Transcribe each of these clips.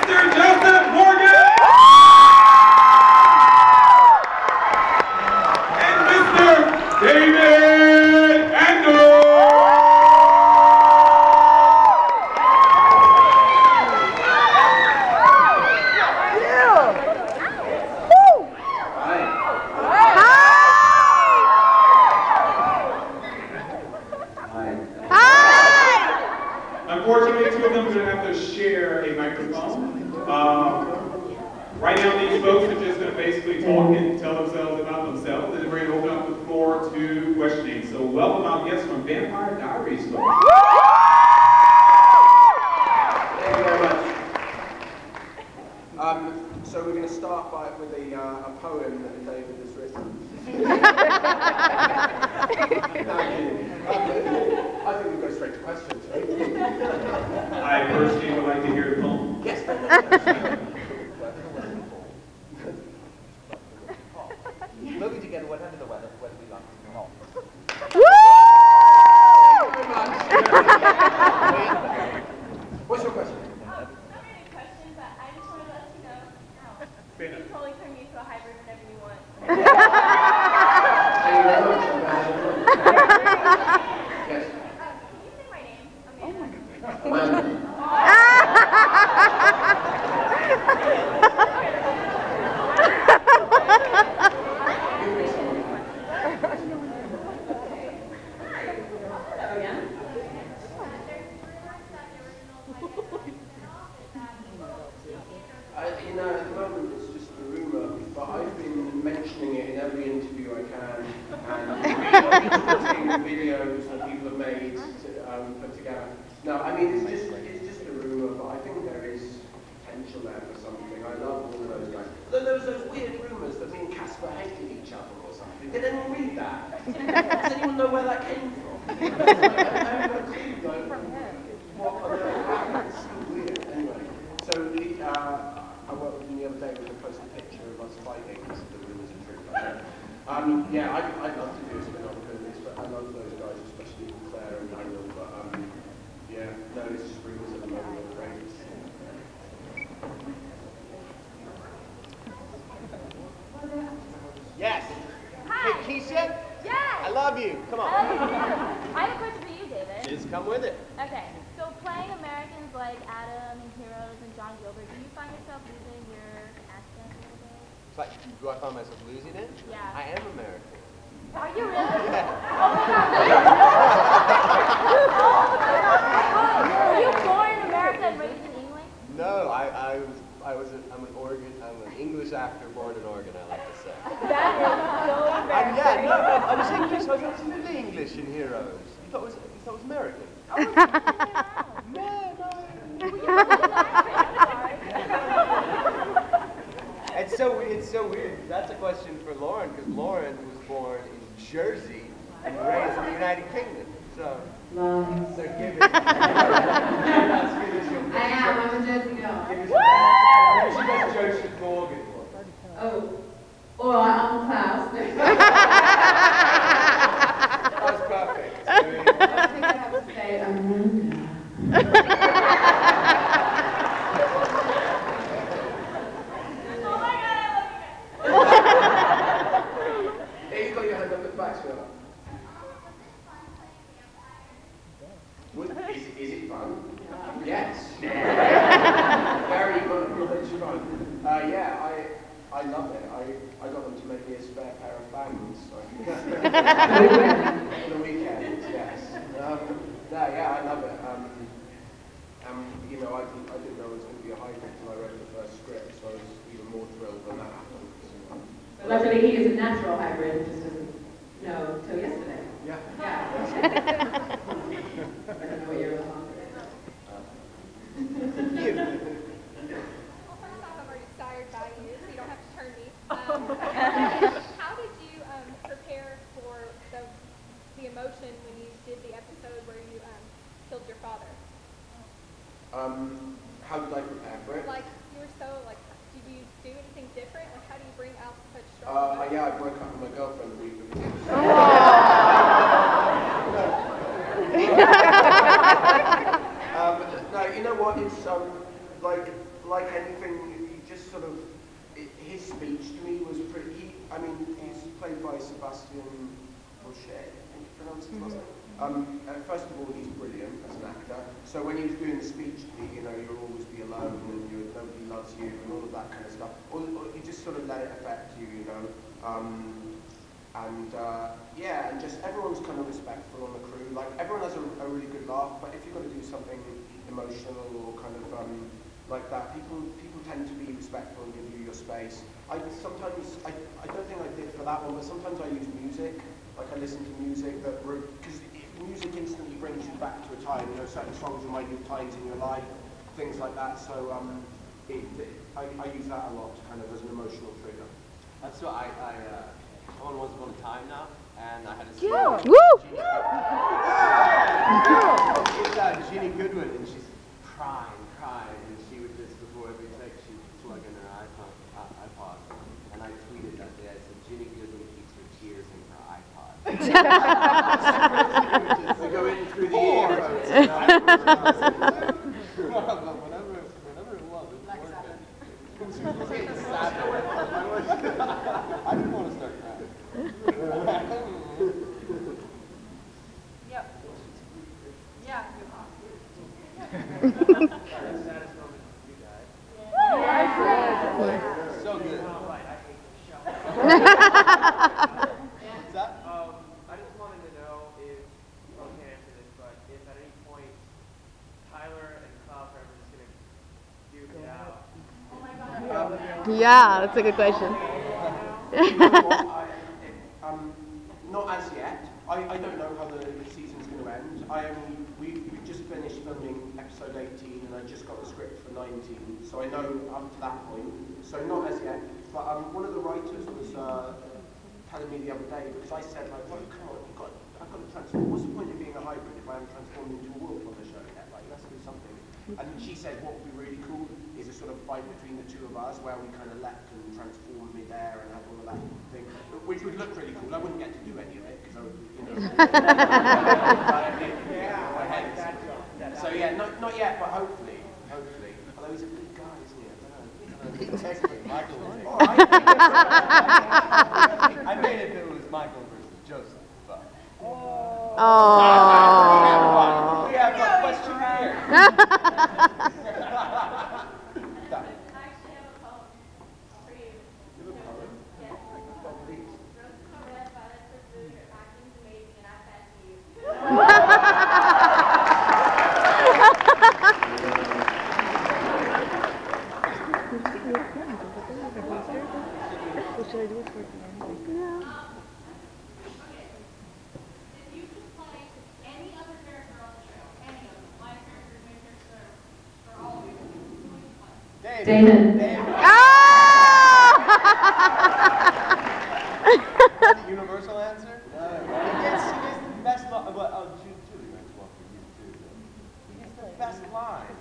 Mr. Joseph Morgan! And Mr. David Andrew! Unfortunately, two of them are going to have to share a microphone. Right now, these folks are just going to basically talk and tell themselves about themselves, and then we're going to open up the floor to questioning. So welcome our guests from Vampire Diaries, folks. Thank you very much. So we're going to start with a poem that David has written. I think we'll go straight to questions. I personally would like to hear the poem. Yes. Moving together, whatever the weather, whether we like it or not. What's your question? Not really a question, but I just wanted to let you know, you can totally turn me into a hybrid whenever you want. Thank you very much. Yes. Can you say my name? Amanda. Amanda. You know, at the moment it's just a rumour, but I've been mentioning it in every interview I can, and videos that people have made to put together. No, I mean it's just a rumour, but I think there is potential there for something. I love all of those guys. Then there was those weird rumours that me and Casper hated each other or something. Did anyone read that? Does anyone know where that came from? I have a clue. What on earth happened? It's so weird. Anyway, so I worked with him the other day with a posted picture of us fighting, because the rumours are true. Yeah, I'd love to do a spin-off because I love those guys, especially Claire and Daniel, but yeah, no, it's just rumours at the moment, I'm afraid. Yes. Hi. Hey, Keisha? Yes. I love you. Come on. I have a question for you, David. Just come with it. Okay, so playing Americans like Adam and Heroes and John Gilbert, do you find yourself losing your accent a little bit? It's like, do I find myself losing it? Yeah. I am American. Are you really? Yeah. Oh my God. Were you born in America and raised in England? No, I'm an English actor born in Oregon, I like to say. That is so embarrassing. Yeah, no, I was English. I was absolutely English in Heroes. You thought it was American? No. It's so weird. That's a question for Lauren, because Lauren was born in Jersey and raised in the United Kingdom. So give it. I'm a Jersey girl. She does Joseph Morgan. Oh, alright, I'm Klaus. That was perfect. I think I have to say Amanda. Oh my God, I love you guys. Hey, you got your hand up at the back, sweetheart. Is it fun? Yes. Very much fun. Yeah, I love it. I got them to make me a spare pair of bangs so I can for the weekend. Yes. Yeah, I love it. You know, I didn't know it was going to be a hybrid until I read the first script, so I was even more thrilled when that happened. So luckily he is a natural hybrid, just doesn't know till yesterday. Yeah. Yeah. I don't know what you're on. Well, first off, I'm already sired by you, so you don't have to turn me. How did you prepare for the emotion when you did the episode where you killed your father? How did I prepare for it? Like, you were so, like, did you do anything different? Like, how do you bring out such strong emotion? Yeah, I broke up with my girlfriend a week before. No, you know what? It's like anything, you just sort of, his speech to me was pretty, I mean, he's played by Sebastian Rocher, I think you pronounce his last name. First of all, he's brilliant as an actor. So when he was doing the speech to me, you know, you'll always be alone and nobody loves you and all of that kind of stuff. Or you just sort of let it affect you, you know. Yeah, and just everyone's kind of respectful on the crew. Like, everyone has a really good laugh, but if you're going to do something emotional or kind of like that, people tend to be respectful and give you your space. I don't think I did for that one, but sometimes I use music. Like, I listen to music because music instantly brings you back to a time. You know, certain songs remind you of times in your life, things like that. So I use that a lot, kind of as an emotional trigger. That's what on Once Upon a Time now, and I had a Yeah. Woo! It's Ginny Goodwin, and she's crying, and she would just, before every take, she'd plug in her iPod, and I tweeted that day, I said, Ginny Goodwin keeps her tears in her iPod. They go in through the earphones. Whenever it was, it was working. I didn't want to start crying. Yep. Yeah. So good. What's that? I just wanted to know if you can't answer this, but if at any point Tyler and Klaus are ever just gonna duke it out. Oh my God. Yeah, that's a good question. Not as yet. I don't know how the season's going to end. We just finished filming episode 18 and I just got the script for 19, so I know up to that point. So not as yet. But one of the writers was telling me the other day, because I said, like, well, come on, I've got to transform. What's the point of being a hybrid if I haven't transformed into a wolf on the show yet? Like, let's do something. And she said what would be really cool is a sort of fight between the two of us where we kind of leapt and transformed midair and had all of that thing, which would look really cool. I wouldn't get to do any of it because I would, you know. So yeah, not yet, but hopefully. Although he's a big guy, isn't he? I don't know. Michael. I mean, if it was Michael versus Joseph, but. Oh. We have a question here. What should I do with her? Damon. The universal answer? Yes, he gets the best line. Well, Julie went to walk with you too. He gets the best lines.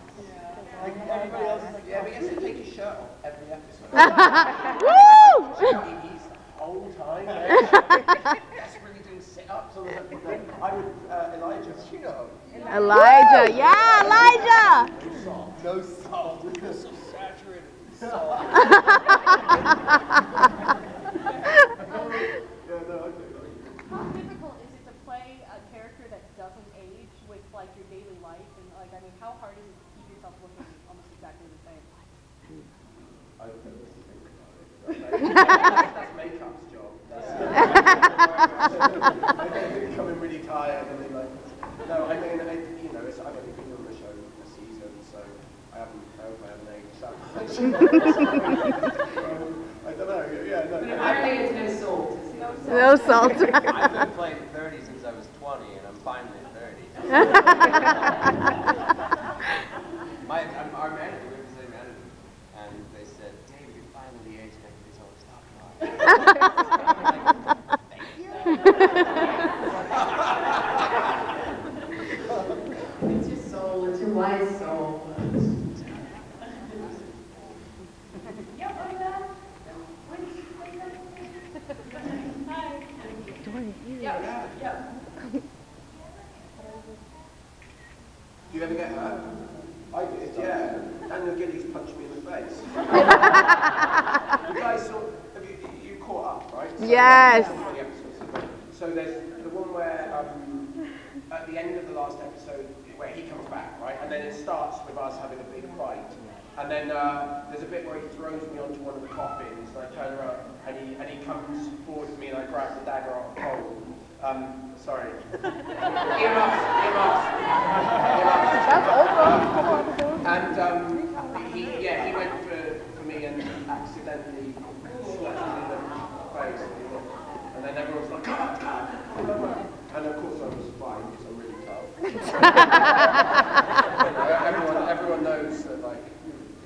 Like everybody else is like, Yeah, but he has to take his shirt off every episode. Woo! He's the whole time desperately doing sit-ups on the I would, Elijah, you know. Elijah, yeah, Elijah! no salt. So saturated in salt. How difficult is it to play a character that doesn't age with like your daily life and like I mean how hard is it to keep yourself looking almost exactly the same? I don't know what to think about it. That's makeup's job. They come in really tired and they like. No, I mean, you know, I've only been on the show a season, so I hope I haven't aged that much. I don't know. Yeah, no. But apparently it's no salt. No salt. I've been playing 30 since I was 20, and I'm finally 30. Our manager, we have the same manager, and they said, David, you're finally the age that everybody's always talking about. Thank you. It's your soul, it's your wise soul. Do you ever get hurt? I did, yeah. And you're getting ladies punched me in the face. You guys saw, you caught up, right? So, Yes. So there's the one where, at the end of the last episode, where he comes back, right? And then it starts with us having a big fight. And then there's a bit where he throws me onto one of the coffins, and I turn around, and he comes forward to me, and I grab the dagger off the pole. Sorry. Earmuffs. That's awesome. And he went for me and accidentally slapped me in the face. And then everyone was like, God. And of course I was fine because I'm really tough. Everyone knows that, like,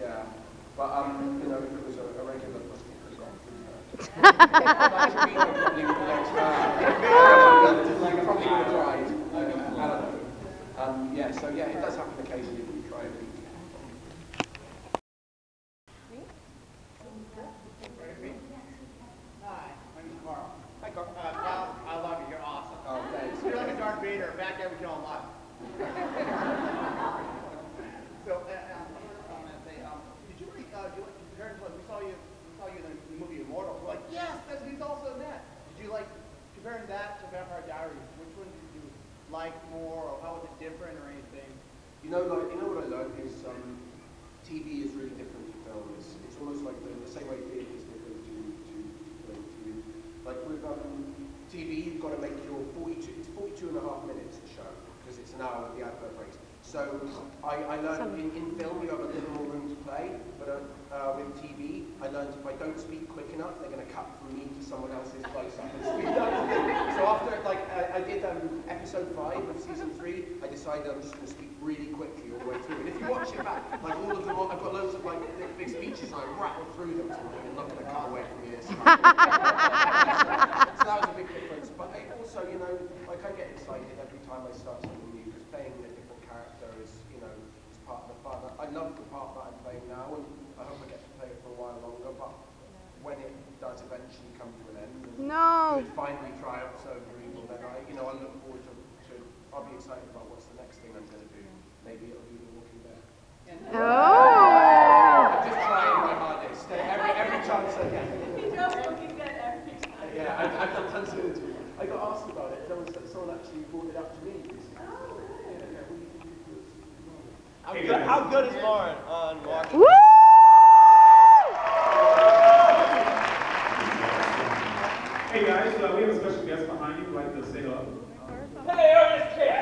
yeah. But if it was a regular person, it could have gone through her. Probably would have tried. I don't know. So it does happen occasionally. We try and beat. Hi, my name's Carl. Hi, Carl. Val, I love you. You're awesome. Oh, thanks. You're like a Darth Vader. Back then, we kill him live. So, I was going to say, did you like compared to we saw you in the movie Immortal? We're like, yes, he's also in that. Did you like comparing that to Vampire Diaries? Which one did you like more, or how was it different, or anything? You know what I learned is TV is really different to film. It's almost like the same way theatre is different to film. Like with TV, you've got to make your 42 and a half minutes the show, because it's an hour with the advert breaks. So I learned in film you have a little more room to play, but with TV, I learned if I don't speak quick enough, they're going to cut from me to someone else's close-up and speed up. So after, I did episode 5 of season 3, I decided I'm just going to speak really quickly all the way through. And if you watch it back, like all of them, I've got loads of big speeches, and I rattle through them, so I'm not going to cut away from this. So that was a big difference. But I also, I get excited every time I start something new, because playing a different character is part of the fun. I love the part that I'm playing now, and I hope I get to play it for a while longer, but when it does eventually come to an end, and it finally triumphs over evil, then I look forward to I'll be excited about what's the next thing I'm going to do. Maybe it'll be The Walking Dead. I'm just trying my hardest. Every chance I get. He does Walking Dead every time. Yeah, I've done tons of it. I got asked about it. Someone actually brought it up to me. How good is Lauren on Walking? Woo! Hey guys, we have a special guest behind you who'd like to say hello. Hey, Ernest Kid!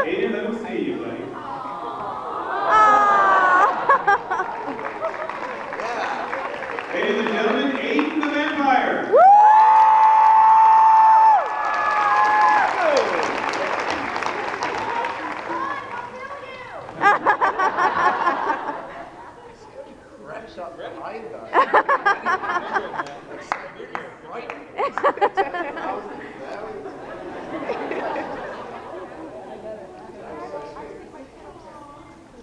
Aiden, let me see you, buddy. Ladies and gentlemen, Aiden the Vampire. Crash up behind us.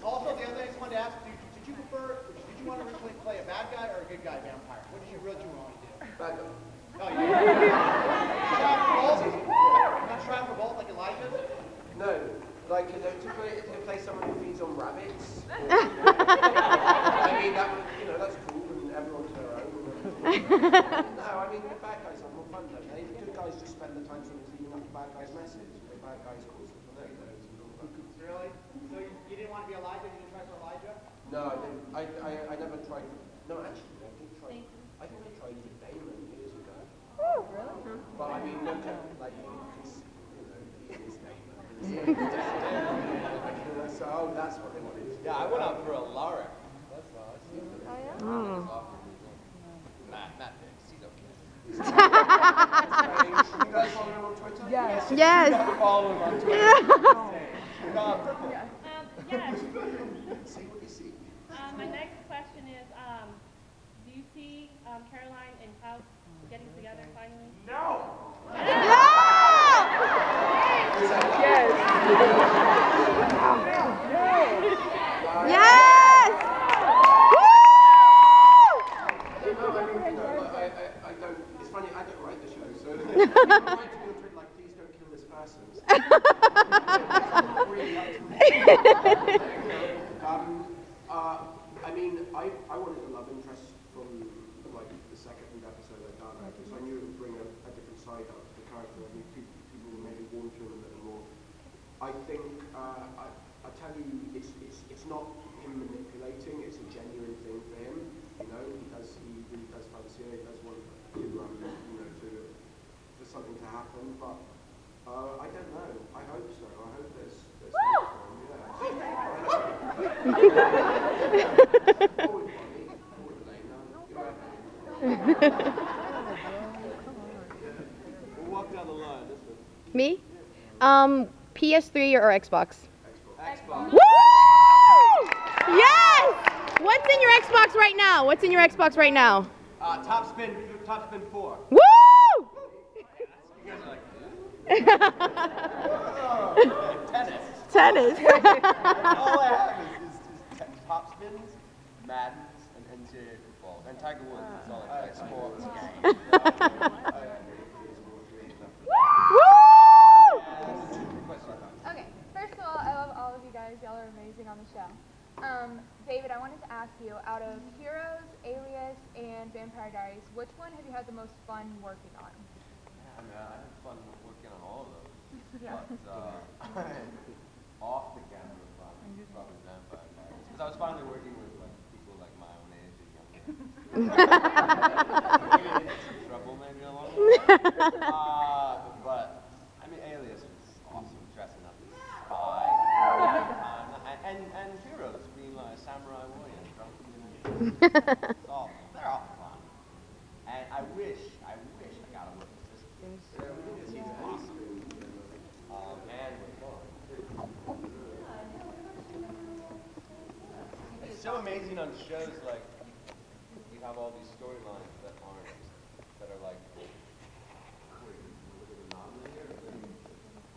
Also, the other thing I just wanted to ask, did you want to originally play a bad guy or a good guy vampire? What did you really want to do? Bad guy. Oh, you try for both? Not try for both like Elijah? No, like to play someone who feeds on rabbits. I mean that's cool, and everyone's their own. No, I mean the bad guys are more fun, don't they? The good guys just spend the time sort of cleaning up the bad guys' messes. The bad guys cause them tornadoes and all that. Really? So you didn't want to be Elijah? You didn't try for Elijah? No, I didn't. I never tried. No, actually, I did try. I think I tried with Damon years ago. Oh, really? But I mean, look at he is Damon. So that's what they wanted. Yeah, I went out for a Larrick. That's awesome. Oh, yeah? Not Dix, he's okay. You guys follow him on Twitter? Yes. Follow him on Twitter. Yes. See what you see. My next question is, do you see Caroline and Klaus getting together finally? No! Yes. Yes! I don't. It's funny. I don't write the show, so I write to be on Twitter like, please don't kill this person. I mean, I wanted a love interest from like the second episode I'd done, because I knew it would bring a different side up to the character. I mean, people would maybe warm to him a little more. I think I tell you, it's not him manipulating. It's a genuine thing for him. You know, he really does fancy her. He does want to for something to happen. But I don't know. I hope so. I hope there's hope for him. Yeah. Forward, Bonnie. Forward, Elena. We'll walk down the line. This one. Me? PS3 or Xbox? Xbox. Woo! Yes! What's in your Xbox right now? What's in your Xbox right now? Top spin 4. Woo! You guys are like, Tennis. all I have is top spins, Maddens, and NCAA football. And Tiger Woods. That's all I play. Sports. Okay, first of all, I love all of you guys. Y'all are amazing on the show. David, I wanted to ask you, out of Heroes, Alias, and Vampire Diaries, which one have you had the most fun working on? I mean, I had fun working on all of those. Yeah. But off the camera fun, probably Vampire Diaries. Because I was finally working with like people like my own age and younger. Some trouble maybe along the way. But I mean, Alias was awesome, dressing up as spy all the time, and Heroes being like a samurai warrior, drunk in they're all fun. And I wish I got to work with this kid. He's awesome. And with fun. It's so amazing on shows like you have all these storylines that are like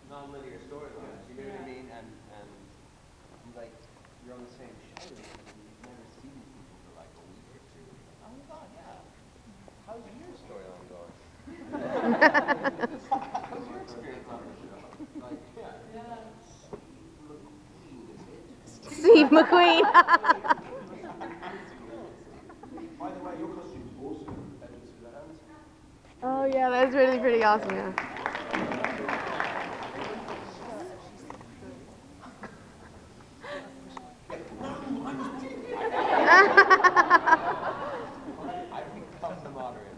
non-linear storylines. You know what I mean? And you like you're on the same show. And you've never seen these people for like a week or two. Oh my God, yeah. How's your storyline going? How's your experience on the show? Like, yeah. Steve McQueen. By the way, your costume's awesome. Edward Scissorhands. Oh yeah, that's really pretty awesome. Yeah. I've become the moderator.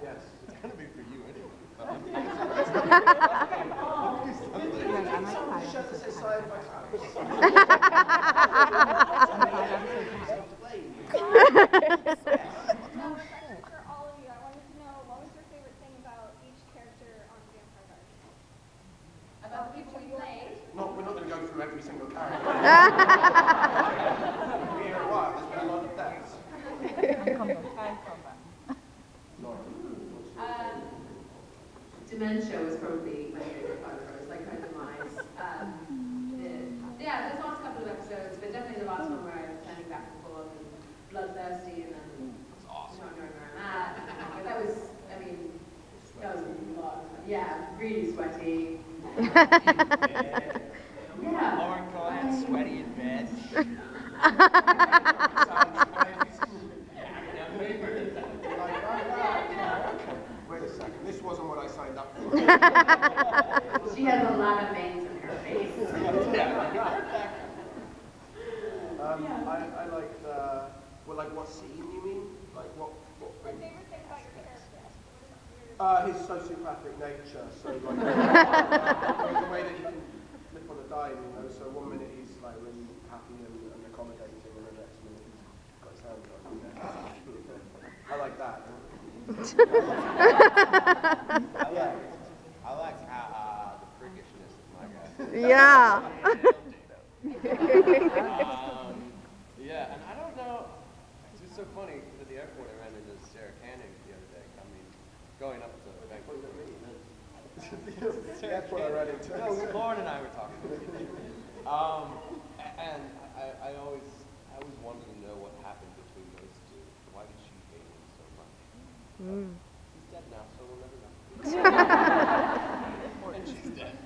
Yes, it's gonna be for you anyway. But For all of you, I wanted to know, what was your favorite thing about each character on Vampire Diaries? About the people you played? We're not going to go through every single character. We're here a while. There's been a lot of deaths. Dementia was probably my favorite part of hers, like her demise. Yeah, there's lost a couple of episodes, but definitely the last one where I was turning back and forth and bloodthirsty and then not knowing where I'm at. But that was a lot of fun. Yeah, really sweaty. Yeah. Lauren Cohen, sweaty in bed. Wait a second, this wasn't what I signed up for. She has a lot of veins in her face. I liked, what scene you mean? Like what Your favorite thing about your character? his sociopathic nature. So like, the way that he can flip on a dime, you know. So one minute he's like really happy and accommodating, and the next minute he's got his hand on. I like that. I like how the priggishness of my guy. Yeah. Yeah, and I don't know. It's just so funny at the airport. I ran into Sarah Canning the other day. Going up to Vancouver. That's what I read into. No, Lauren and I were talking. And I always wanted to know what happened between those two. Why did she hate him so much? He's dead now, so we'll never know. And she's dead.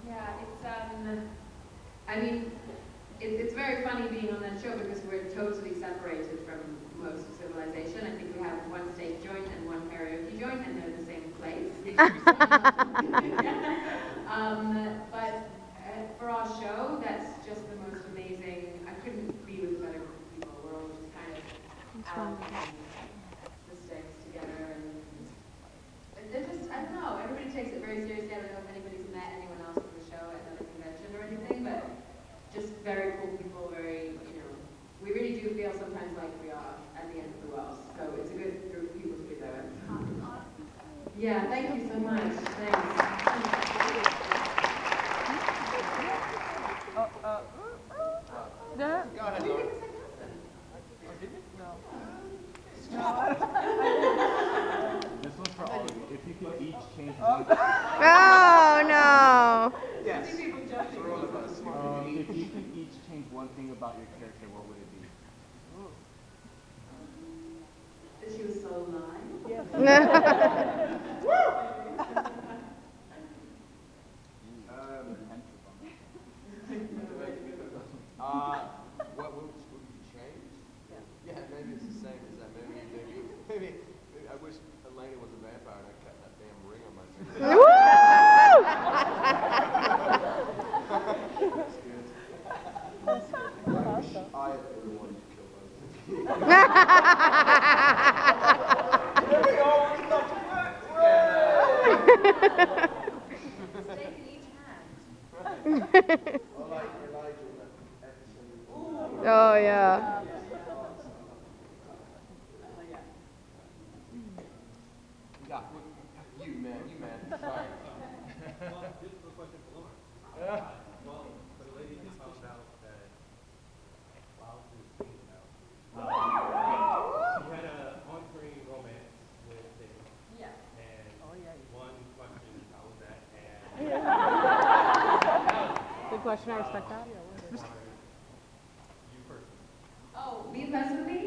Yeah, I mean, it's very funny being on that show because we're totally separated from most of civilization. I think we have one steak joint and one karaoke joint, and they're the same place. But for our show, that's just the most amazing. I couldn't be with better people. We're all just kind of out the sticks together, and they're just, I don't know, everybody takes it very seriously. I don't know if anybody's met anyone else from the show at another convention or anything, but just very cool people, very, we really do feel sometimes like we are at the end of the world. So it's a good group of people to be there with. Yeah, thank you so much. Thanks. Yeah. Go ahead, We Laura. did the same person. This one's for all of you. If you could each change Oh no. Yes. I see people jumping. For all of us. if you could each change one thing about your character, what would it be? That she was so alive. What would you change? Yeah, maybe it's the same as that. Maybe I wish Elena was a vampire and I kept that damn ring on my finger. That's good. I wish I had been the one to kill both of you. We always thought Steak in each hand. Or like Elijah in that episode. Oh yeah. Yeah, you man. Sorry. Well, this is a question for Lauren. Well, for the lady who found out that while she was single now, she had an on-screen romance with David. Yeah. And one question is how was that? And Good question, I respect that. you personally. Oh, me personally?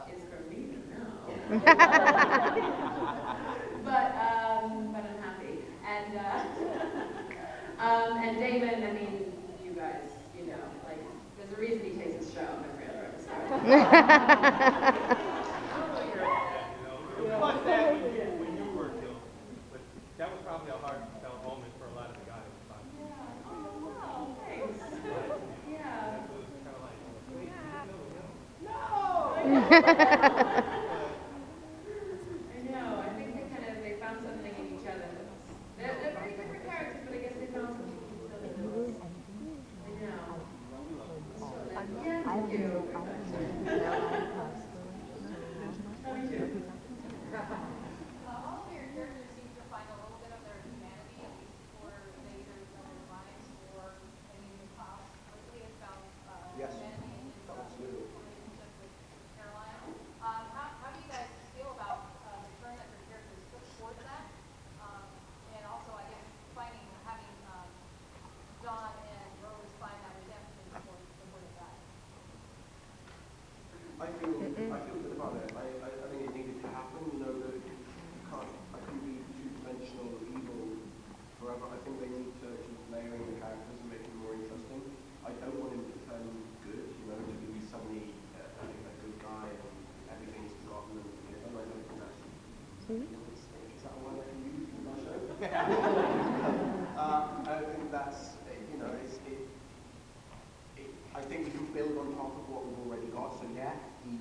It's for me to know. but I'm happy. And Damon, I mean, you guys, like, there's a reason he takes his shirt off every other episode. Plus that when you were killed, but that was probably a heartfelt moment for a lot of the guys. Oh, thanks. Yeah. It was kind of like, wait, you know, No! I know. I think they found something in each other. They're very different characters, but I guess they found something in each other. I know. Yeah, thank you. Me too. All of your characters seem to find a little bit of their humanity, at least before they either go their lives or any of the past. Lately, it's found Yes. humanity in the relationship with Caroline. How do you guys feel about the turn that your characters took towards that? And also, I guess, having John and Rose find that redemption before they die. I feel good about it. I think it needed to happen. That I couldn't be two-dimensional evil forever. I think they need to keep layering the characters and make them more interesting. I don't want him to turn good, to be suddenly a good guy and everything's forgotten and forgiven. I don't think that's realistic. Is that a word I can use in my show? I don't think that's, I think we can build on top of what we've already got. So yeah, he's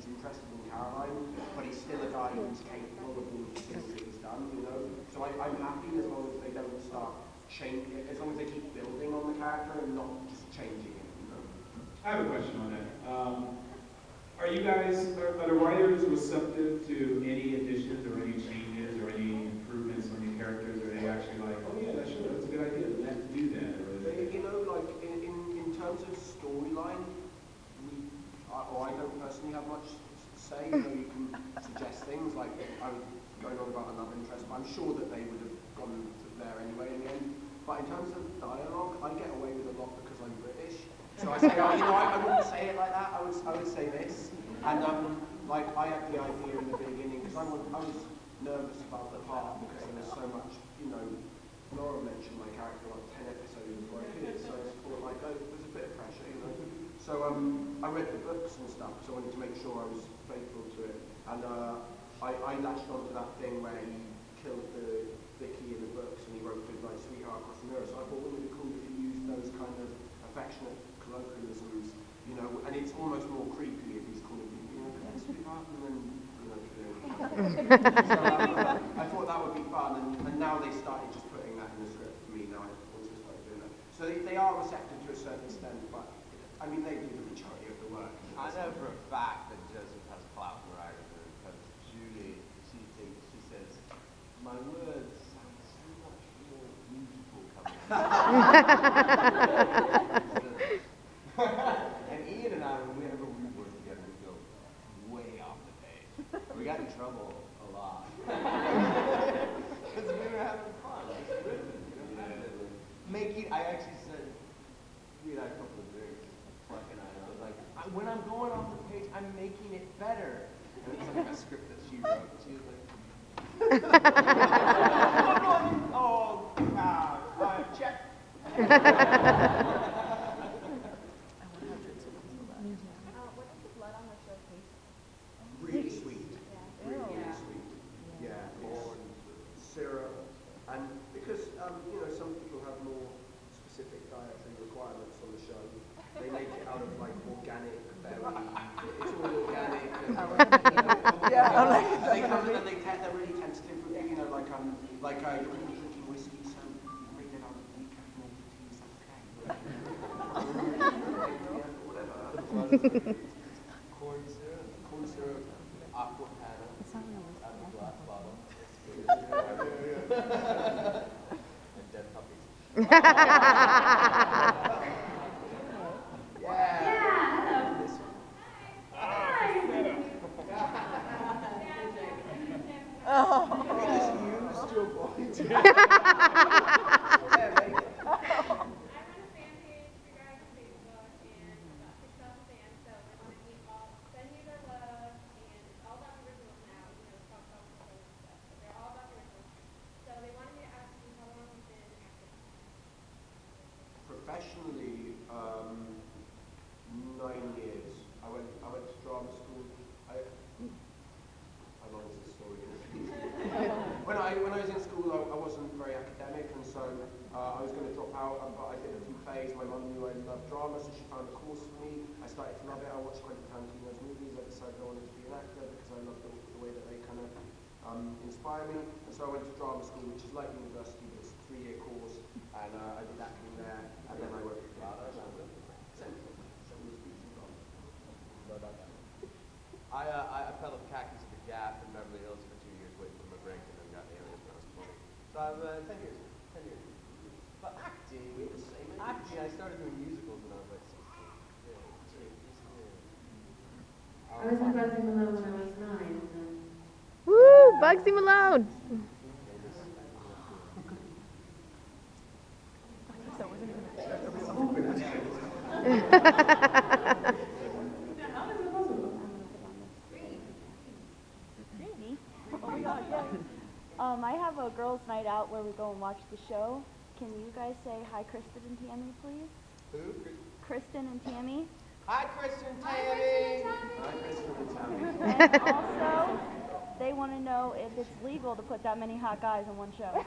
interested in Caroline, but he's still a guy who's capable of all the things that he's done, So I'm happy as long as they don't start changing, as long as they keep building on the character and not just changing it, I have a question on that. Are the writers receptive to any additions or any changes or any improvements on your characters? Are they actually like, oh yeah, that's a good idea, let's do that? Or is it... like in terms of storyline, I don't personally have much say. You can suggest things like I was going on about a love interest, but I'm sure that they would have gone there anyway in the end. But in terms of dialogue, I get away with a lot because I'm British. So I say, I wouldn't say it like that. I would say this. And I had the idea in the beginning because I was nervous about the part because there was so much, Laura mentioned So I read the books and stuff because I wanted to make sure I was faithful to it. And I latched onto that thing where he killed the Vicky in the books and he wrote Goodnight Sweetheart across the mirror. So I thought, wouldn't it be cool if you used those kind of affectionate colloquialisms, you know, and it's almost more creepy if he's calling people, you know, Goodnight Sweetheart, and then, you know, so I thought that would be fun, and now they started just putting that in the script for me. Now I also started doing that. So they are receptive to a certain extent, but I mean, they do the majority of the work. I know for a fact that Joseph has clout for writing her because Julie, she says, my words sound so much more beautiful coming out. And Ian and I, whenever we work together, we go way off the page. We got in trouble a lot. Because we were having fun. Just riffing, you know? Making, I actually said, we had a couple of drinks. And I was like, when I'm going off the page, I'm making it better. And it's like a script that she wrote. She was like, oh, check. What is the blood on the show taste? Really sweet. Yeah. Really sweet. Yeah. Corn, syrup. And because, you know, some people have more specific dietary requirements on the show. They make it out of like organic berry. It's all organic. And, they come and they're really tentative with you, you know, like you're going to be drinking whiskey, so make it out of decaffeinated tea, is that okay? Whatever. Corn syrup, aqua panna, out of a glass bottle. And dead puppies. Professionally, 9 years. I went to drama school. How long is this story going to be? when I was in school, I wasn't very academic, and so I was going to drop out. But I did a few plays. My mum knew I loved drama, so she found a course for me. I started to love it. I watched Quentin Tarantino's movies. I decided I wanted to be an actor because I loved the way that they kind of inspire me. And so I went to drama school, which is like university, but it's a 3-year course. And I did acting there, and then I worked for Prada, and I worked for I fell off Khakis at the Gap in Beverly Hills for 2 years waiting for my break, and then got Aliens when I was 20. So I'm 10 years. But acting, I started doing musicals when I was like 16. I was in Bugsy Malone when I was 9. Woo, Bugsy Malone. I have a girls' night out where we go and watch the show. Can you guys say hi, Kristen and Tammy, please? Who? Kristen and Tammy. Hi, Kristen and Tammy. Hi, Kristen and Tammy. And also, they want to know if it's legal to put that many hot guys in one show.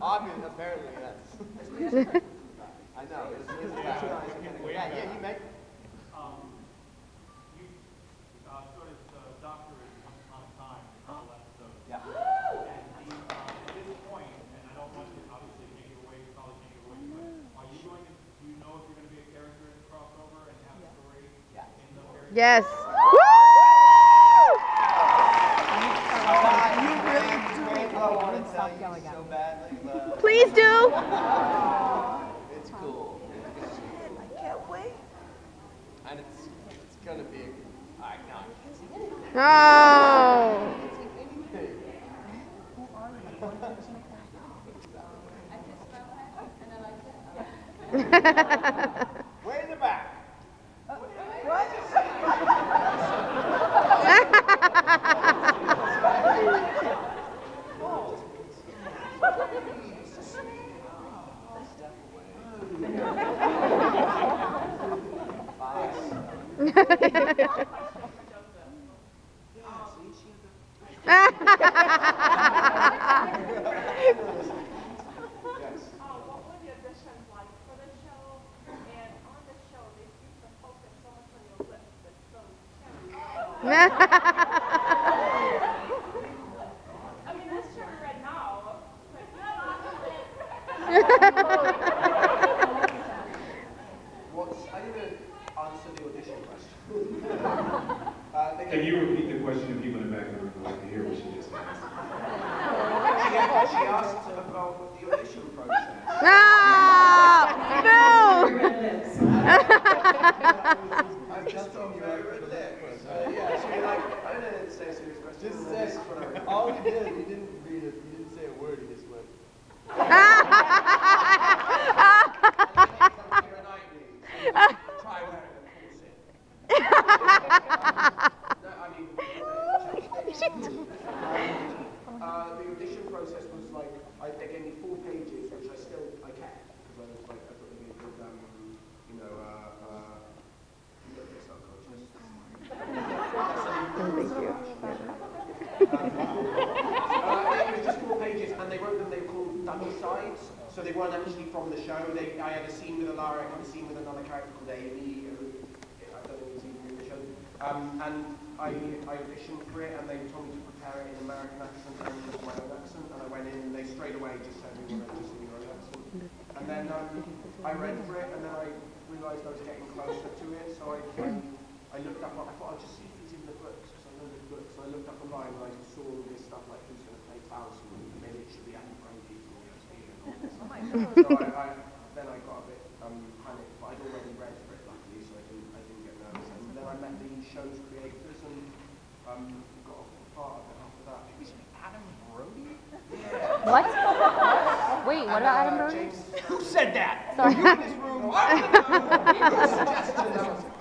Obviously, apparently, yes. I know. Yeah, you make. You sort of doctored once upon a time in a couple episodes. Yeah. And at this point, and I don't want to obviously can't give away, college can't give away, but are you going to? Do you know if you're going to be a character in the crossover and have a story in the character? Yes. I want to tell you so badly, but Please do. it's cool. I can't wait. And it's gonna be. I know. Oh. Way in the back. What were the auditions like for the show? And on the show, they seem to focus so much on your lips, but those cherries. I mean, that's cherry red now. I didn't answer the audition question. Can you repeat the question to people in the back of the room who like to hear what she just asked? She asked about the audition process. No! I've just told you very red lips. Yeah, she was like, I didn't say a serious question. Just said, all he did, he didn't read it, he didn't say a word, he just went. Try wearing a corset. No, I mean, the audition process was like, they gave me 4 pages, which I kept, because I was like, I thought it'd be a good, look this unconscious. It was just 4 pages, and they wrote them, they were called dummy sides, so they weren't actually from the show. I had a scene with Alaric and a scene with another character called Amy, who I don't think he's even in the show. And I auditioned for it, and they told me to prepare it in American accent and my own accent, and I went in, and they straight away just said, we want to just in your own accent. And then I read for it, and then I realised I was getting closer to it, so I looked up, I thought I'd just see if it's in the books, because I know the books, so I looked up online, and I saw all this stuff like who's going to play Faust, and maybe it should be Anne Frankie from the Oh my God. So then I got a bit panicked, but I'd already read for it luckily, so I didn't get nervous. And then I met the show's creators and got off the part of it after that. Adam Brody? Yeah. What? Wait, what about Adam Brody? Who said that? Sorry. You in this room? I don't know. Who suggested that?